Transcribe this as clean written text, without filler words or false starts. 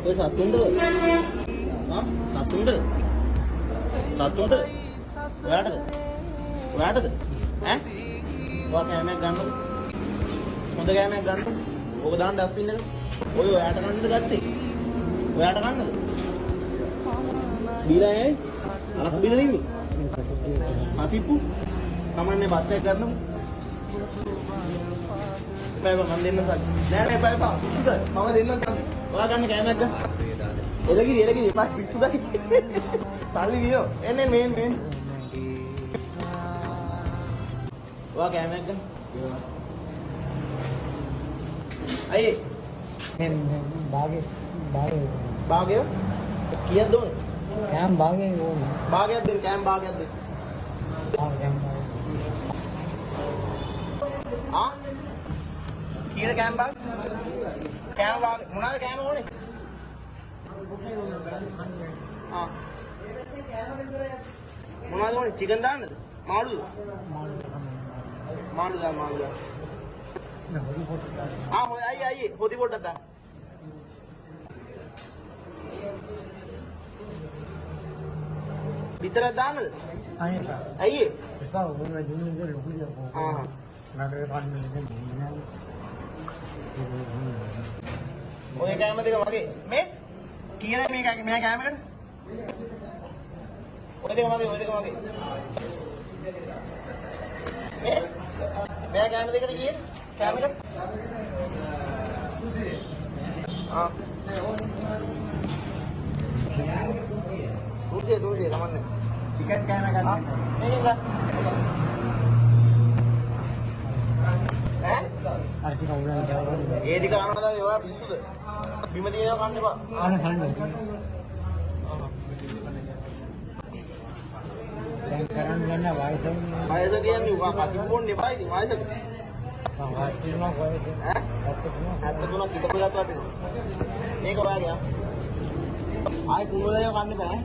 ඔය සතුන්ද? හා සතුන්ද? සතුන්ද? ඔයාටද? ඔයාටද? ඈ? ඔයා කෑමක් ගන්නකො. හොඳ කෑමක් ගන්නකො. ඕක දාන්න ඩස්බින් එකට. ඔය ඔයාට ගන්නද ගත්තේ? ඔයාට ගන්නද? බීලා ඇයි? අර හම්බිලා ඉන්නේ. අසිප්පු. කමන්නේ බත් එක ගන්නමු. එපා මම දෙන්නම් සල්ලි. නෑ නෑ එපා එපා. පිස්සුද? මම දෙන්නම් සල්ලි. ඔයා ගන්න කෑමක් ගන්න. එලගිරි එපා පිස්සුදයි. සල්ලි දියෝ. එන්නේ මේන්. ඔයා කෑමක් ගන්න. අයියේ. භාගය කීයක්ද ඕනේ? කෑම භාගය ඕනේ. භාගයක් දෙන්න කෑම භාගයක් දෙන්න. ආ? කීයද කෑම භාග? කෑම භාග මොනවාද කෑම ඕනේ? ආ. මොනවාද ඕනේ? චිකන් දාන්නද? මාළුද? මාළු දාන්න. ආ හොය අයියේ හොදි පොට්ටක් දාන්න. විතරක් දාන්නද? අනේ සර්. අයියේ. ඒක ඕනේ දුන්නේ ලොකු දෙයක්. ආ. නඩේ කන්නේ නෑ. ඔය කෑම දෙක මගේ. මේ කීයද මේක මෙයා කෑමකට? ඔය දෙක මගේ. මෙයා කෑම දෙකට කීයද? කෑමකට? ආ. 200 කමන්නේ. චිකන් කෑම ගන්න. මේක ගන්න. ඈ? අර ටික උරන් දාලා. ඒ ටික අහන්න තමයි ඔයා පිස්සුද? බිම තියෙනව කන්න එපා. ආන කන්නේ. දැන් කරන් යන වයස වයස කියන්නේ උවා පසිප්පොන්නේ එපා ඉතින් වයස. තියෙනවා වයස. ඈ? 73 කිට පිටත් වටිනවා. මේක ඔයාගේ ආ. ආයි කුණුවලේ කන්න බෑ.